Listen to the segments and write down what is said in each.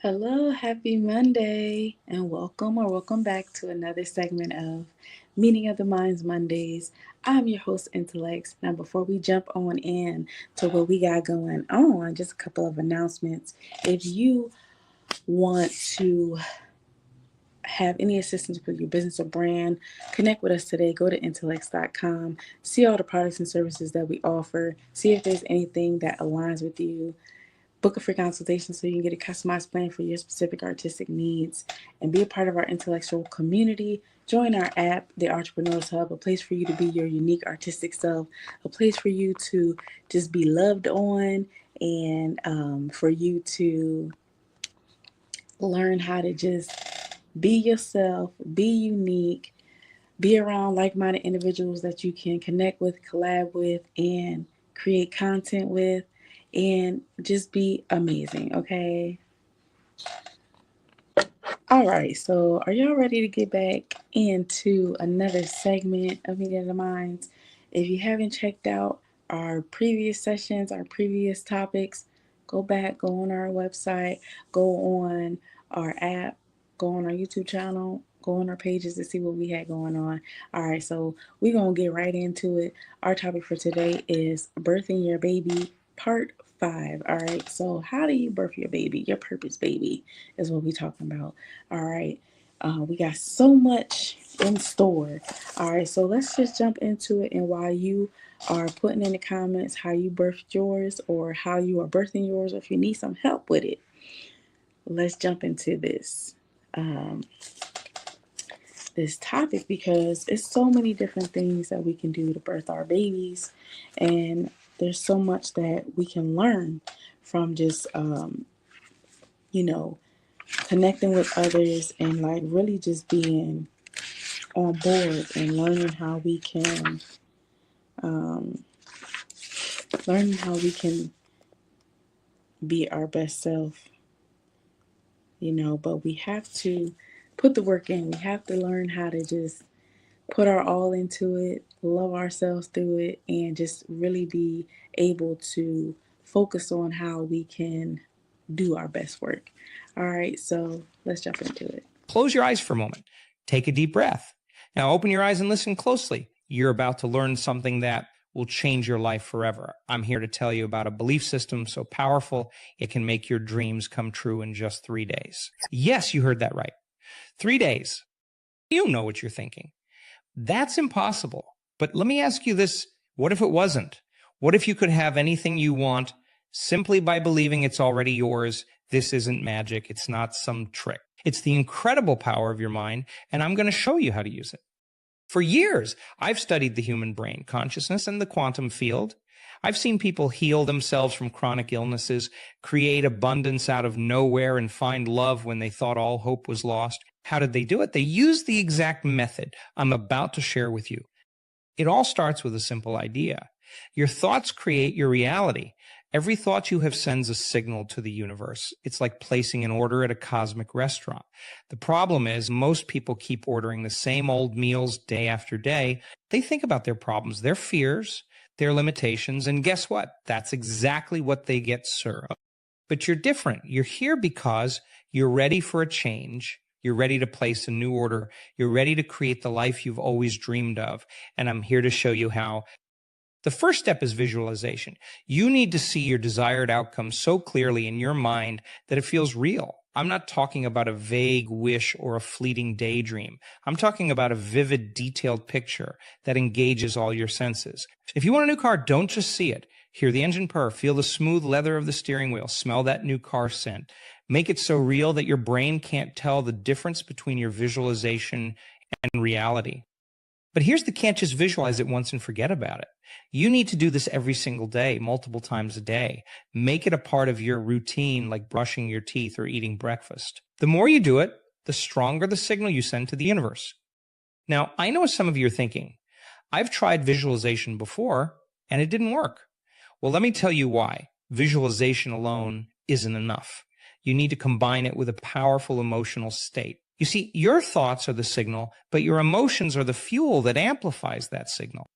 Hello, happy Monday, and welcome back to another segment of Meeting of the Minds Mondays. I'm your host, Intellects. Now, before we jump on in to what we got going on, just a couple of announcements. If you want to have any assistance with your business or brand, connect with us today. Go to intellects.com, see all the products and services that we offer, see if there's anything that aligns with you. Book a free consultation so you can get a customized plan for your specific artistic needs and be a part of our intellectual community. Join our app, the Artrepreneurs Hub, a place for you to be your unique artistic self, a place for you to just be loved on, and for you to learn how to just be yourself, be unique, be around like-minded individuals that you can connect with, collab with, and create content with, and just be amazing, okay? All right, so are y'all ready to get back into another segment of Meeting of the Minds? If you haven't checked out our previous sessions, our previous topics, go back, go on our website, go on our app, go on our YouTube channel, go on our pages to see what we had going on. All right, so we're going to get right into it. Our topic for today is birthing your baby, part 5. All right, so how do you birth your baby? Your purpose baby is what we're talking about. All right. We got so much in store. All right, so let's just jump into it. And while you are putting in the comments how you birthed yours or how you are birthing yours, or if you need some help with it, let's jump into um, this topic because it's so many different things that we can do to birth our babies, and there's so much that we can learn from just you know connecting with others and like really just being on board and um, learning how we can be our best self, but we have to put the work in. We have to learn how to just put our all into it, love ourselves through it, and just really be able to focus on how we can do our best work. All right, so let's jump into it. Close your eyes for a moment. Take a deep breath. Now open your eyes and listen closely. You're about to learn something that will change your life forever. I'm here to tell you about a belief system so powerful it can make your dreams come true in just 3 days. Yes, you heard that right. 3 days. You know what you're thinking. That's impossible. But let me ask you this. What if it wasn't? What if you could have anything you want simply by believing it's already yours? This isn't magic. It's not some trick. It's the incredible power of your mind, and I'm going to show you how to use it. For years, I've studied the human brain, consciousness, and the quantum field. I've seen people heal themselves from chronic illnesses, create abundance out of nowhere, and find love when they thought all hope was lost. How did they do it? They used the exact method I'm about to share with you. It all starts with a simple idea. Your thoughts create your reality. Every thought you have sends a signal to the universe. It's like placing an order at a cosmic restaurant. The problem is most people keep ordering the same old meals day after day. They think about their problems, their fears, their limitations, and guess what? That's exactly what they get served. But you're different. You're here because you're ready for a change. You're ready to place a new order. You're ready to create the life you've always dreamed of. And I'm here to show you how. The first step is visualization. You need to see your desired outcome so clearly in your mind that it feels real. I'm not talking about a vague wish or a fleeting daydream. I'm talking about a vivid, detailed picture that engages all your senses. If you want a new car, don't just see it. Hear the engine purr, feel the smooth leather of the steering wheel, smell that new car scent. Make it so real that your brain can't tell the difference between your visualization and reality. But here's the can't just visualize it once and forget about it. You need to do this every single day, multiple times a day. Make it a part of your routine, like brushing your teeth or eating breakfast. The more you do it, the stronger the signal you send to the universe. Now, I know some of you are thinking, I've tried visualization before and it didn't work. Well, let me tell you why. Visualization alone isn't enough. You need to combine it with a powerful emotional state. You see, your thoughts are the signal, but your emotions are the fuel that amplifies that signal.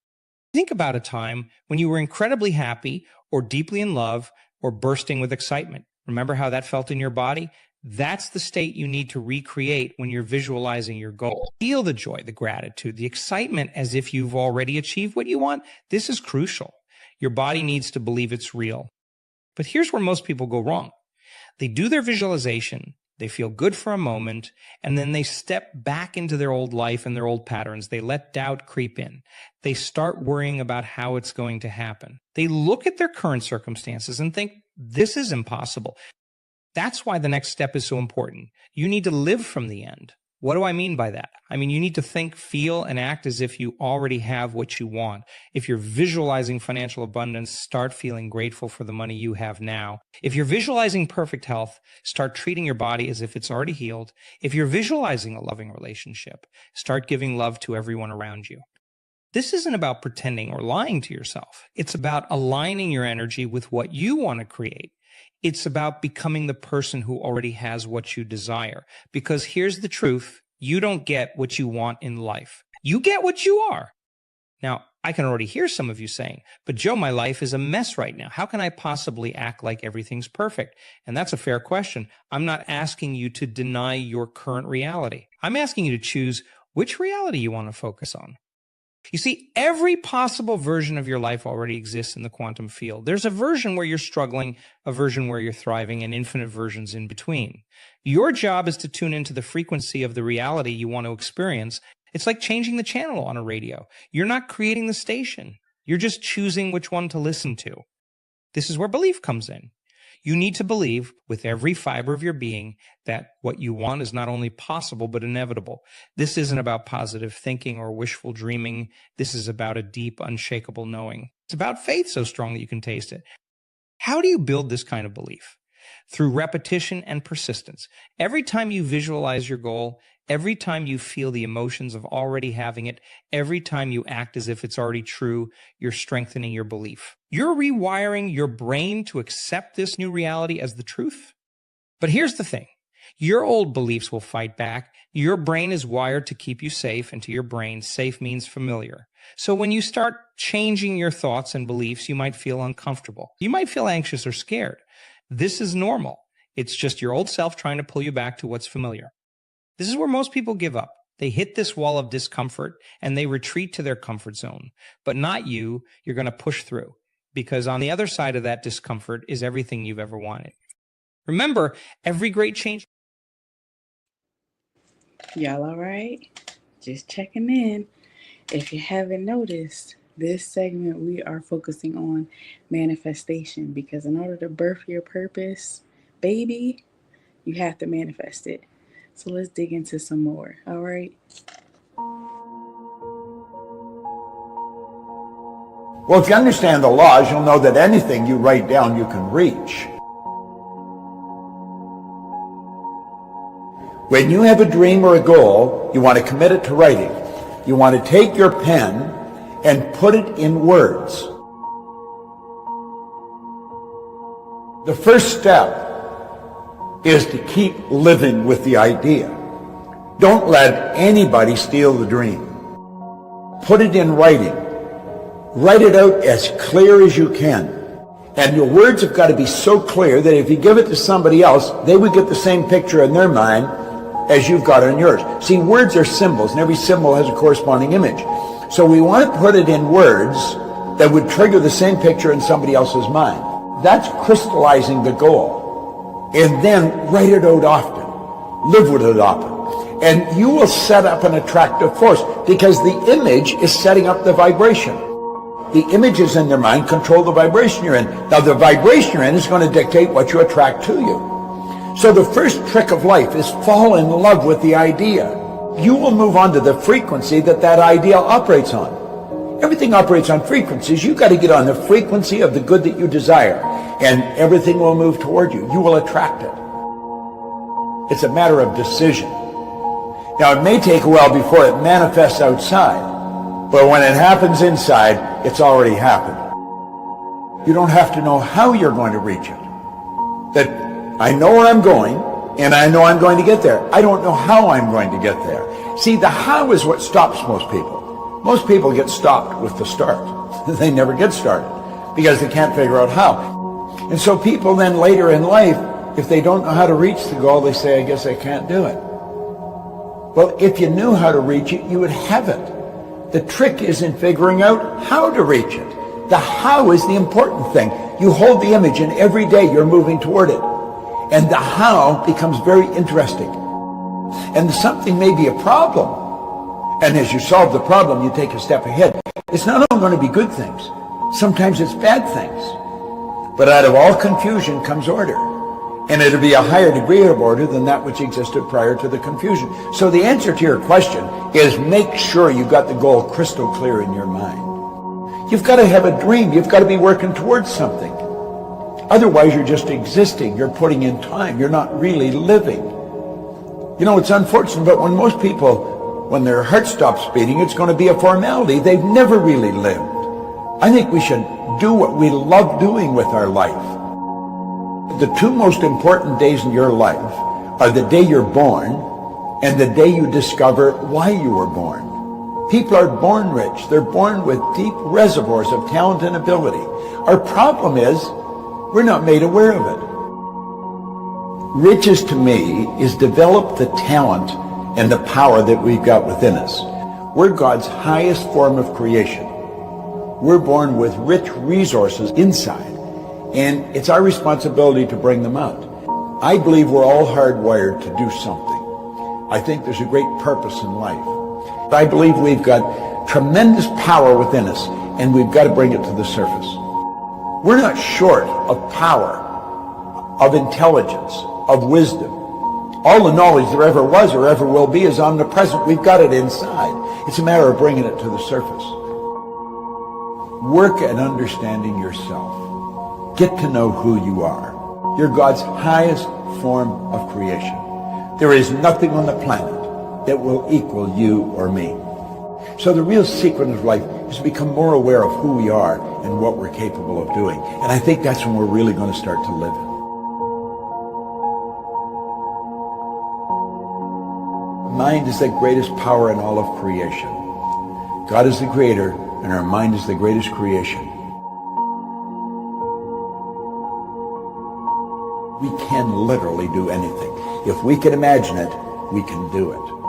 Think about a time when you were incredibly happy or deeply in love or bursting with excitement. Remember how that felt in your body? That's the state you need to recreate when you're visualizing your goal. Feel the joy, the gratitude, the excitement as if you've already achieved what you want. This is crucial. Your body needs to believe it's real. But here's where most people go wrong. They do their visualization, they feel good for a moment, and then they step back into their old life and their old patterns. They let doubt creep in. They start worrying about how it's going to happen. They look at their current circumstances and think, this is impossible. That's why the next step is so important. You need to live from the end. What do I mean by that? I mean, you need to think, feel, and act as if you already have what you want. If you're visualizing financial abundance, start feeling grateful for the money you have now. If you're visualizing perfect health, start treating your body as if it's already healed. If you're visualizing a loving relationship, start giving love to everyone around you. This isn't about pretending or lying to yourself. It's about aligning your energy with what you want to create. It's about becoming the person who already has what you desire. Because here's the truth. You don't get what you want in life. You get what you are. Now, I can already hear some of you saying, but Joe, my life is a mess right now. How can I possibly act like everything's perfect? And that's a fair question. I'm not asking you to deny your current reality. I'm asking you to choose which reality you want to focus on. You see, every possible version of your life already exists in the quantum field. There's a version where you're struggling, a version where you're thriving, and infinite versions in between. Your job is to tune into the frequency of the reality you want to experience. It's like changing the channel on a radio. You're not creating the station. You're just choosing which one to listen to. This is where belief comes in. You need to believe with every fiber of your being that what you want is not only possible, but inevitable. This isn't about positive thinking or wishful dreaming. This is about a deep, unshakable knowing. It's about faith so strong that you can taste it. How do you build this kind of belief? Through repetition and persistence. Every time you visualize your goal, every time you feel the emotions of already having it, every time you act as if it's already true, you're strengthening your belief. You're rewiring your brain to accept this new reality as the truth. But here's the thing. Your old beliefs will fight back. Your brain is wired to keep you safe, and to your brain, safe means familiar. So when you start changing your thoughts and beliefs, you might feel uncomfortable. You might feel anxious or scared. This is normal. It's just your old self trying to pull you back to what's familiar. This is where most people give up. They hit this wall of discomfort and they retreat to their comfort zone. But not you. You're going to push through, because on the other side of that discomfort is everything you've ever wanted. Remember, every great change. Y'all all right? Just checking in. If you haven't noticed, this segment we are focusing on manifestation, because in order to birth your purpose, baby, you have to manifest it. So let's dig into some more, all right? Well, if you understand the laws, you'll know that anything you write down, you can reach. When you have a dream or a goal, you want to commit it to writing. You want to take your pen and put it in words. The first step is to keep living with the idea. Don't let anybody steal the dream. Put it in writing. Write it out as clear as you can. And your words have got to be so clear that if you give it to somebody else, they would get the same picture in their mind as you've got in yours. See, words are symbols, and every symbol has a corresponding image. So we want to put it in words that would trigger the same picture in somebody else's mind. That's crystallizing the goal. And then write it out often. Live with it often. And you will set up an attractive force, because the image is setting up the vibration. The images in their mind control the vibration you're in. Now, the vibration you're in is going to dictate what you attract to you. So the first trick of life is fall in love with the idea. You will move on to the frequency that that idea operates on. Everything operates on frequencies. You've got to get on the frequency of the good that you desire, and everything will move toward you. You will attract it. It's a matter of decision. Now, it may take a while before it manifests outside, but when it happens inside, it's already happened. You don't have to know how you're going to reach it. That I know where I'm going, and I know I'm going to get there. I don't know how I'm going to get there. See, the how is what stops most people. Most people get stopped with the start. They never get started because they can't figure out how. And so people then later in life, If they don't know how to reach the goal, they say, I guess I can't do it. Well, if you knew how to reach it, you would have it. The trick is in figuring out how to reach it. The how is the important thing. You hold the image and every day you're moving toward it. And the how becomes very interesting. And something may be a problem. And as you solve the problem, you take a step ahead. It's not only going to be good things. Sometimes it's bad things. But out of all confusion comes order. And it'll be a higher degree of order than that which existed prior to the confusion. So the answer to your question is make sure you've got the goal crystal clear in your mind. You've got to have a dream. You've got to be working towards something. Otherwise, you're just existing. You're putting in time. You're not really living. You know, it's unfortunate, but when most people, when their heart stops beating, it's going to be a formality. They've never really lived. I think we should do what we love doing with our life. The two most important days in your life are the day you're born and the day you discover why you were born. People are born rich. They're born with deep reservoirs of talent and ability. Our problem is we're not made aware of it. Riches to me is develop the talent and the power that we've got within us. We're God's highest form of creation. We're born with rich resources inside, and it's our responsibility to bring them out. I believe we're all hardwired to do something. I think there's a great purpose in life. I believe we've got tremendous power within us, and we've got to bring it to the surface. We're not short of power, of intelligence, of wisdom. All the knowledge there ever was or ever will be is omnipresent. We've got it inside. It's a matter of bringing it to the surface. Work at understanding yourself. Get to know who you are. You're God's highest form of creation. There is nothing on the planet that will equal you or me. So the real secret of life is to become more aware of who we are and what we're capable of doing. And I think that's when we're really going to start to live it. Mind is the greatest power in all of creation. God is the creator, and our mind is the greatest creation. We can literally do anything. If we can imagine it, we can do it.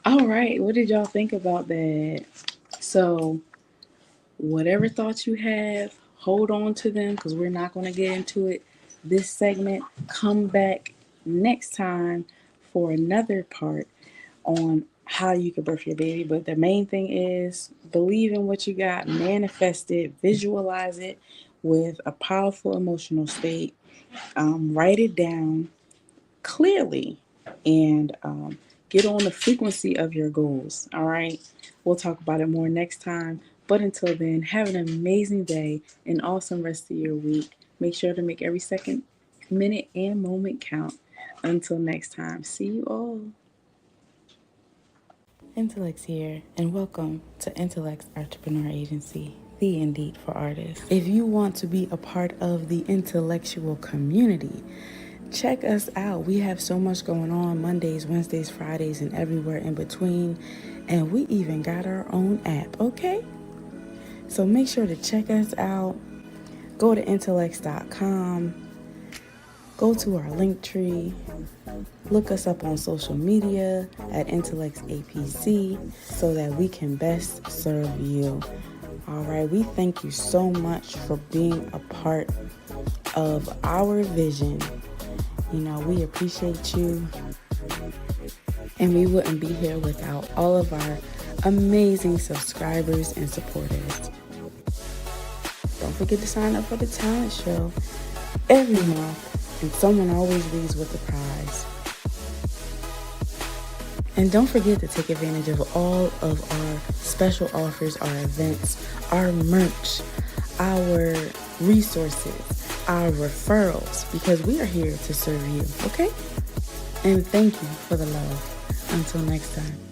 All right, what did y'all think about that? So, whatever thoughts you have, hold on to them because we're not going to get into it this segment. Come back next time for another part on how you can birth your baby. But the main thing is believe in what you got, manifest it, visualize it with a powerful emotional state, write it down clearly, and get on the frequency of your goals. All right. We'll talk about it more next time. But until then, have an amazing day, an awesome rest of your week. Make sure to make every second, minute, and moment count. Until next time, see you all. Intellect's here, and welcome to Intellect's Artrepreneur Agency, the Indeed for Artists. If you want to be a part of the intellectual community, check us out. We have so much going on Mondays, Wednesdays, Fridays, and everywhere in between. And we even got our own app, okay? So make sure to check us out. Go to intellects.com. Go to our link tree. Look us up on social media at IntellectsAPC so that we can best serve you. All right, we thank you so much for being a part of our vision. You know, we appreciate you, and we wouldn't be here without all of our amazing subscribers and supporters. Don't forget to sign up for the talent show every month, and someone always leaves with a prize. And don't forget to take advantage of all of our special offers, our events, our merch, our resources, our referrals, because we are here to serve you, okay? And thank you for the love. Until next time.